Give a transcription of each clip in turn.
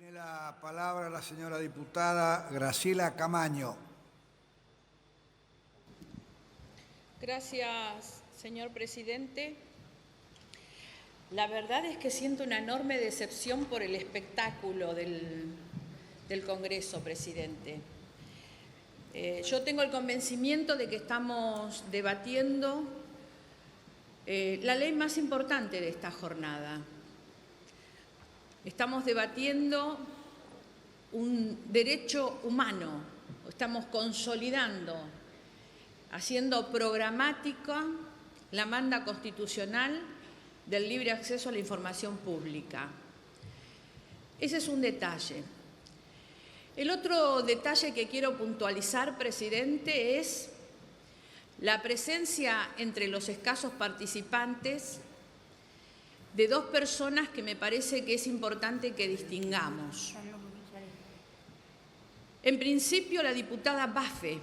Tiene la palabra la señora diputada Graciela Camaño. Gracias, señor presidente. La verdad es que siento una enorme decepción por el espectáculo del Congreso, presidente. Yo tengo el convencimiento de que estamos debatiendo la ley más importante de esta jornada. Estamos debatiendo un derecho humano, estamos consolidando, haciendo programática la manda constitucional del libre acceso a la información pública. Ese es un detalle. El otro detalle que quiero puntualizar, presidente, es la presencia entre los escasos participantes de dos personas que me parece que es importante que distingamos. En principio, la diputada Bafe,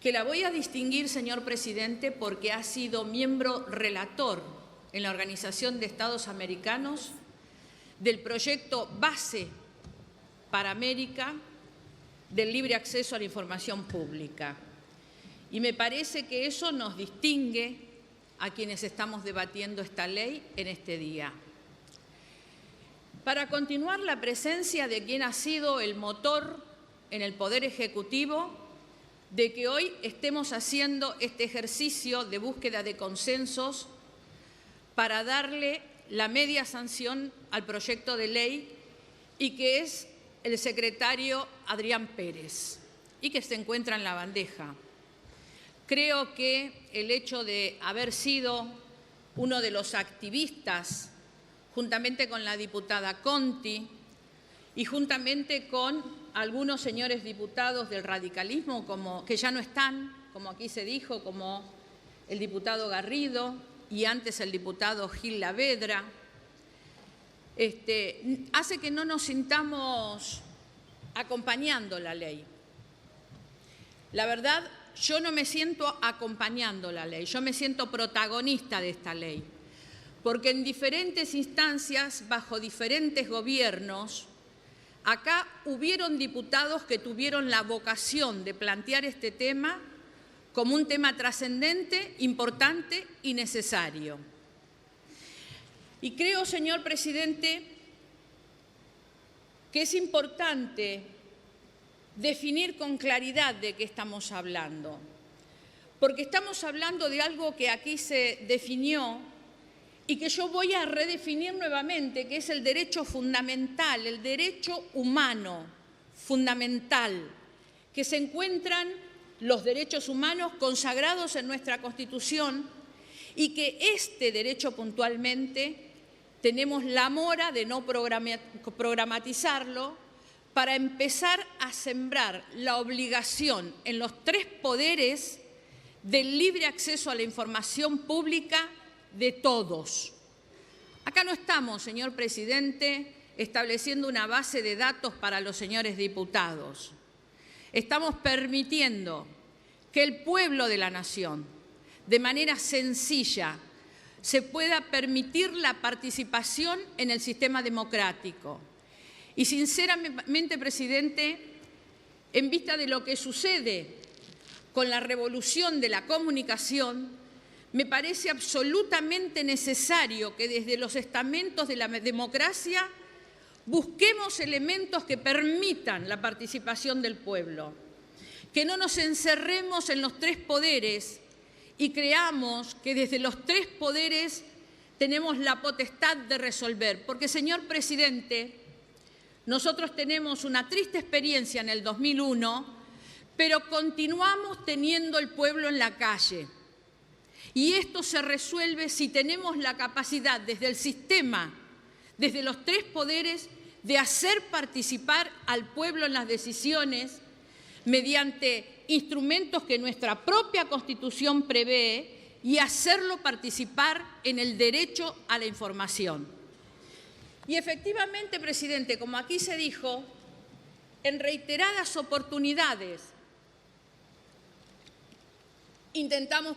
que la voy a distinguir, señor presidente, porque ha sido miembro relator en la Organización de Estados Americanos del proyecto base para América del libre acceso a la información pública. Y me parece que eso nos distingue a quienes estamos debatiendo esta ley en este día. Para continuar, la presencia de quien ha sido el motor en el Poder Ejecutivo de que hoy estemos haciendo este ejercicio de búsqueda de consensos para darle la media sanción al proyecto de ley y que es el secretario Adrián Pérez y que se encuentra en la bandeja. Creo que el hecho de haber sido uno de los activistas, juntamente con la diputada Conti y juntamente con algunos señores diputados del radicalismo, que ya no están, como aquí se dijo, como el diputado Garrido y antes el diputado Gil Lavedra, hace que no nos sintamos acompañando la ley. La verdad, yo no me siento acompañando la ley, yo me siento protagonista de esta ley, porque en diferentes instancias, bajo diferentes gobiernos, acá hubieron diputados que tuvieron la vocación de plantear este tema como un tema trascendente, importante y necesario. Y creo, señor presidente, que es importante definir con claridad de qué estamos hablando, porque estamos hablando de algo que aquí se definió y que yo voy a redefinir nuevamente, que es el derecho fundamental, el derecho humano fundamental, que se encuentran los derechos humanos consagrados en nuestra Constitución y que este derecho puntualmente tenemos la mora de no programatizarlo para empezar a sembrar la obligación en los tres poderes del libre acceso a la información pública de todos. Acá no estamos, señor presidente, estableciendo una base de datos para los señores diputados. Estamos permitiendo que el pueblo de la nación, de manera sencilla, se pueda permitir la participación en el sistema democrático. Y sinceramente, presidente, en vista de lo que sucede con la revolución de la comunicación, me parece absolutamente necesario que desde los estamentos de la democracia busquemos elementos que permitan la participación del pueblo, que no nos encerremos en los tres poderes y creamos que desde los tres poderes tenemos la potestad de resolver. Porque, señor presidente, nosotros tenemos una triste experiencia en el 2001, pero continuamos teniendo el pueblo en la calle. Y esto se resuelve si tenemos la capacidad desde el sistema, desde los tres poderes, de hacer participar al pueblo en las decisiones mediante instrumentos que nuestra propia Constitución prevé y hacerlo participar en el derecho a la información. Y efectivamente, presidente, como aquí se dijo, en reiteradas oportunidades intentamos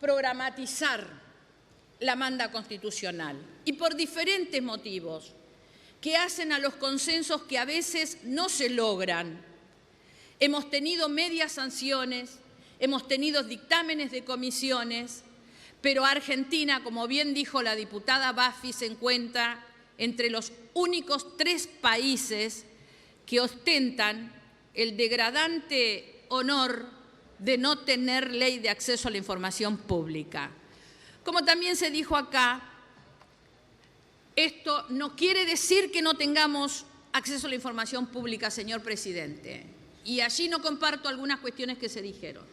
programatizar la manda constitucional y por diferentes motivos. que hacen a los consensos que a veces no se logran. Hemos tenido medias sanciones, hemos tenido dictámenes de comisiones, pero Argentina, como bien dijo la diputada Baffi, se encuentra entre los únicos 3 países que ostentan el degradante honor de no tener ley de acceso a la información pública. Como también se dijo acá, esto no quiere decir que no tengamos acceso a la información pública, señor presidente. Y allí no comparto algunas cuestiones que se dijeron.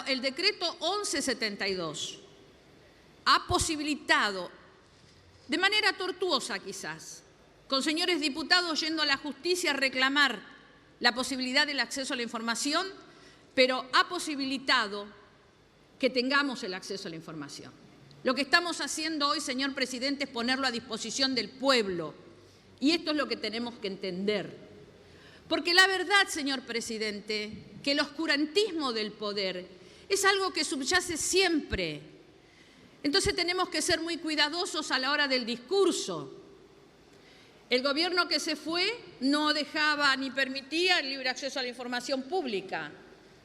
El decreto 1172 ha posibilitado, de manera tortuosa quizás, con señores diputados yendo a la justicia a reclamar la posibilidad del acceso a la información, pero ha posibilitado que tengamos el acceso a la información. Lo que estamos haciendo hoy, señor presidente, es ponerlo a disposición del pueblo. Y esto es lo que tenemos que entender. Porque la verdad, señor presidente, que el oscurantismo del poder es algo que subyace siempre. Entonces tenemos que ser muy cuidadosos a la hora del discurso. El gobierno que se fue no dejaba ni permitía el libre acceso a la información pública.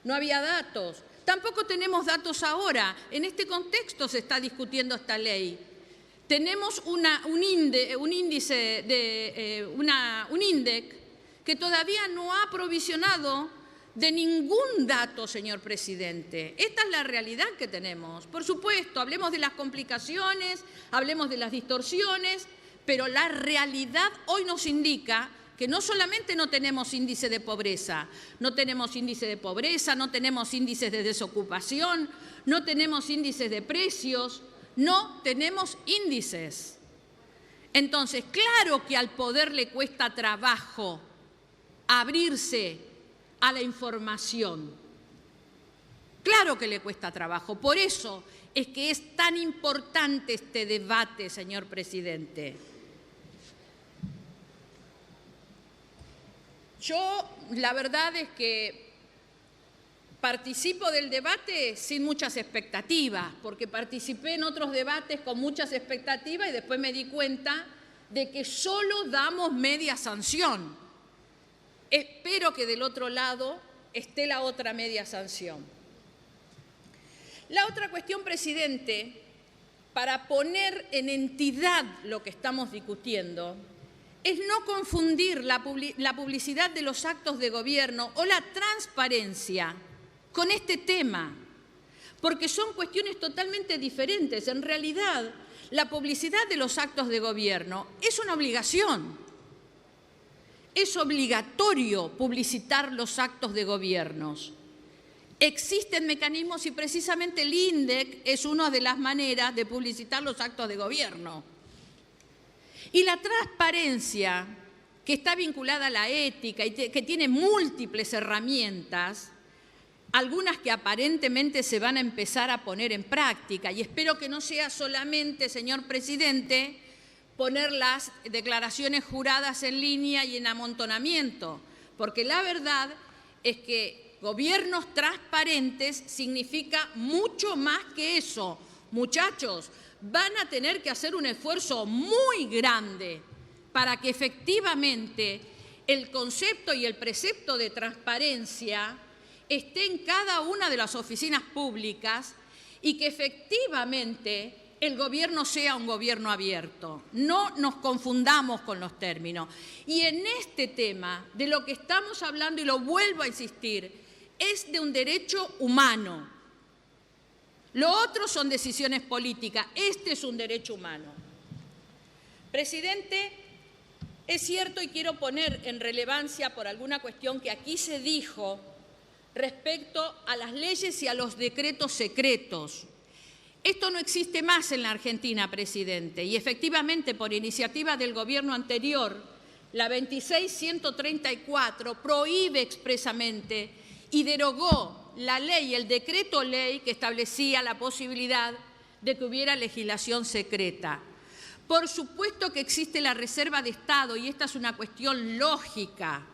No había datos. Tampoco tenemos datos ahora. En este contexto se está discutiendo esta ley. Tenemos un INDEC que todavía no ha provisionado de ningún dato, señor presidente. Esta es la realidad que tenemos. Por supuesto, hablemos de las complicaciones, hablemos de las distorsiones, pero la realidad hoy nos indica que no solamente no tenemos índice de pobreza, no tenemos índice de pobreza, no tenemos índices de desocupación, no tenemos índices de precios, no tenemos índices. Entonces, claro que al poder le cuesta trabajo abrirse a la información. Claro que le cuesta trabajo. Por eso es que es tan importante este debate, señor presidente. Yo, la verdad es que participo del debate sin muchas expectativas, porque participé en otros debates con muchas expectativas y después me di cuenta de que solo damos media sanción. Espero que del otro lado esté la otra media sanción. La otra cuestión, presidente, para poner en entidad lo que estamos discutiendo, es no confundir la publicidad de los actos de gobierno o la transparencia con este tema, porque son cuestiones totalmente diferentes. En realidad, la publicidad de los actos de gobierno es una obligación. Es obligatorio publicitar los actos de gobiernos. Existen mecanismos y precisamente el INDEC es una de las maneras de publicitar los actos de gobierno. Y la transparencia, que está vinculada a la ética y que tiene múltiples herramientas, algunas que aparentemente se van a empezar a poner en práctica, y espero que no sea solamente, señor presidente, poner las declaraciones juradas en línea y en amontonamiento, porque la verdad es que gobiernos transparentes significa mucho más que eso. Muchachos, van a tener que hacer un esfuerzo muy grande para que efectivamente el concepto y el precepto de transparencia esté en cada una de las oficinas públicas y que efectivamente el gobierno sea un gobierno abierto. No nos confundamos con los términos. Y en este tema, de lo que estamos hablando, y lo vuelvo a insistir, es de un derecho humano. Lo otro son decisiones políticas. Este es un derecho humano. Presidente, es cierto y quiero poner en relevancia por alguna cuestión que aquí se dijo respecto a las leyes y a los decretos secretos. Esto no existe más en la Argentina, presidente, y efectivamente por iniciativa del gobierno anterior, la 26134 prohíbe expresamente y derogó la ley, el decreto ley que establecía la posibilidad de que hubiera legislación secreta. Por supuesto que existe la reserva de Estado y esta es una cuestión lógica.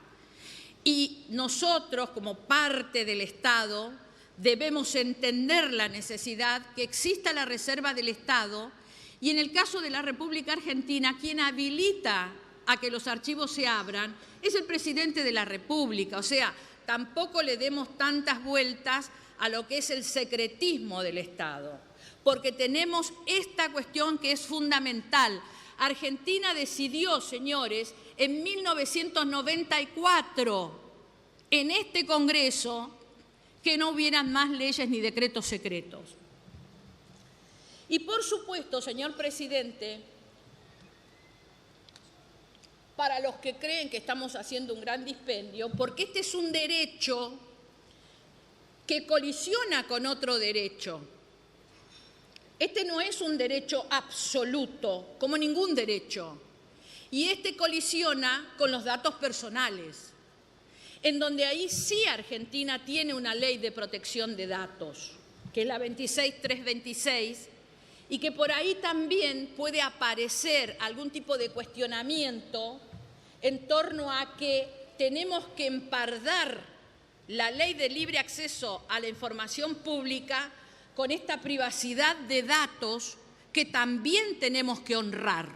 Y nosotros, como parte del Estado, debemos entender la necesidad que exista la reserva del Estado y en el caso de la República Argentina, quien habilita a que los archivos se abran es el presidente de la República. O sea, tampoco le demos tantas vueltas a lo que es el secretismo del Estado, porque tenemos esta cuestión que es fundamental. Argentina decidió, señores, en 1994, en este Congreso, que no hubieran más leyes ni decretos secretos. Y por supuesto, señor presidente, para los que creen que estamos haciendo un gran dispendio, porque este es un derecho que colisiona con otro derecho. Este no es un derecho absoluto, como ningún derecho, y este colisiona con los datos personales, en donde ahí sí Argentina tiene una ley de protección de datos, que es la 26326, y que por ahí también puede aparecer algún tipo de cuestionamiento en torno a que tenemos que empardar la ley de libre acceso a la información pública con esta privacidad de datos que también tenemos que honrar.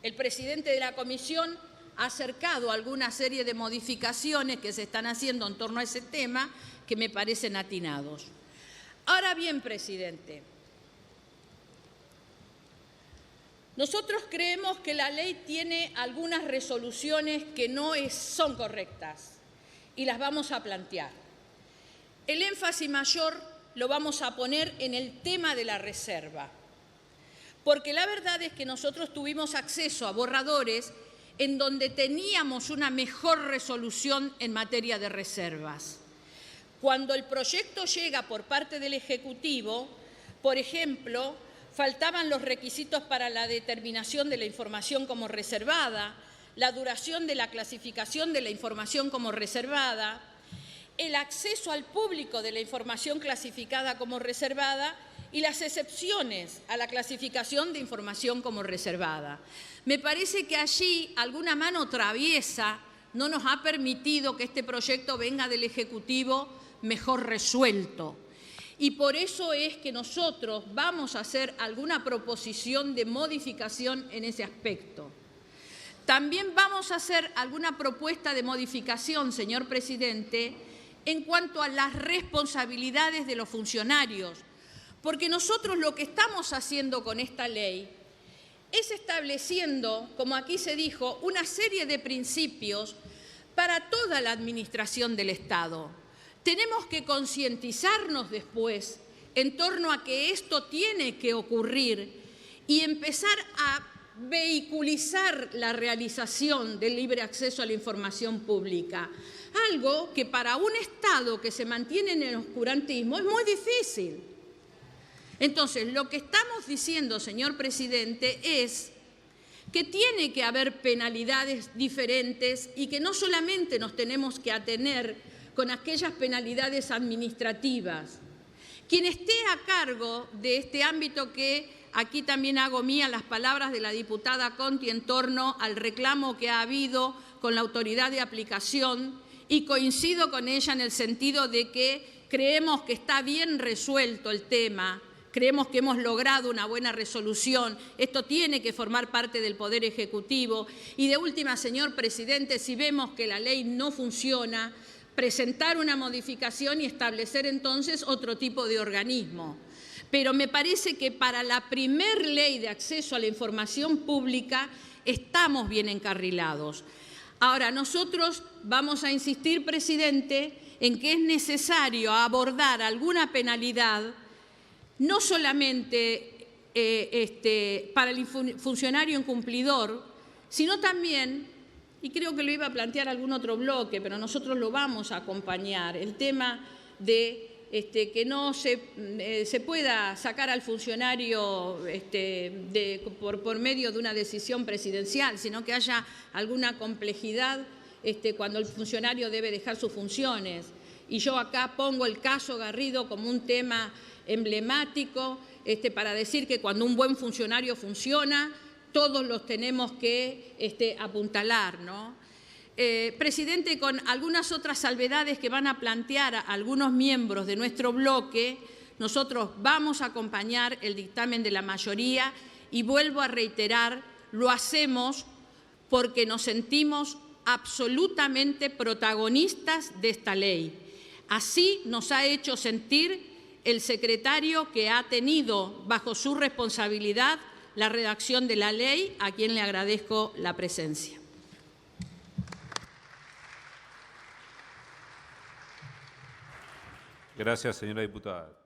El presidente de la Comisión ha acercado alguna serie de modificaciones que se están haciendo en torno a ese tema que me parecen atinados. Ahora bien, presidente, nosotros creemos que la ley tiene algunas resoluciones que no son correctas y las vamos a plantear. El énfasis mayor lo vamos a poner en el tema de la reserva, porque la verdad es que nosotros tuvimos acceso a borradores en donde teníamos una mejor resolución en materia de reservas. Cuando el proyecto llega por parte del Ejecutivo, por ejemplo, faltaban los requisitos para la determinación de la información como reservada, la duración de la clasificación de la información como reservada, el acceso al público de la información clasificada como reservada y las excepciones a la clasificación de información como reservada. Me parece que allí alguna mano traviesa no nos ha permitido que este proyecto venga del Ejecutivo mejor resuelto. Y por eso es que nosotros vamos a hacer alguna proposición de modificación en ese aspecto. También vamos a hacer alguna propuesta de modificación, señor presidente, en cuanto a las responsabilidades de los funcionarios, porque nosotros lo que estamos haciendo con esta ley es estableciendo, como aquí se dijo, una serie de principios para toda la administración del Estado. Tenemos que concientizarnos después en torno a que esto tiene que ocurrir y empezar a vehiculizar la realización del libre acceso a la información pública. Algo que para un Estado que se mantiene en el oscurantismo es muy difícil. Entonces, lo que estamos diciendo, señor presidente, es que tiene que haber penalidades diferentes y que no solamente nos tenemos que atener con aquellas penalidades administrativas. Quien esté a cargo de este ámbito, que aquí también hago mía las palabras de la diputada Conti en torno al reclamo que ha habido con la autoridad de aplicación, y coincido con ella en el sentido de que creemos que está bien resuelto el tema, creemos que hemos logrado una buena resolución, esto tiene que formar parte del Poder Ejecutivo y de última, señor presidente, si vemos que la ley no funciona, presentar una modificación y establecer entonces otro tipo de organismo. Pero me parece que para la primer ley de acceso a la información pública estamos bien encarrilados. Ahora, nosotros vamos a insistir, presidente, en que es necesario abordar alguna penalidad, no solamente para el funcionario incumplidor, sino también, y creo que lo iba a plantear algún otro bloque, pero nosotros lo vamos a acompañar, el tema de que no se pueda sacar al funcionario por medio de una decisión presidencial, sino que haya alguna complejidad cuando el funcionario debe dejar sus funciones. Y yo acá pongo el caso Garrido como un tema emblemático para decir que cuando un buen funcionario funciona, todos los tenemos que apuntalar, ¿no? Presidente, con algunas otras salvedades que van a plantear a algunos miembros de nuestro bloque, nosotros vamos a acompañar el dictamen de la mayoría y vuelvo a reiterar, lo hacemos porque nos sentimos absolutamente protagonistas de esta ley. Así nos ha hecho sentir el secretario que ha tenido bajo su responsabilidad la redacción de la ley, a quien le agradezco la presencia. Gracias, señora diputada.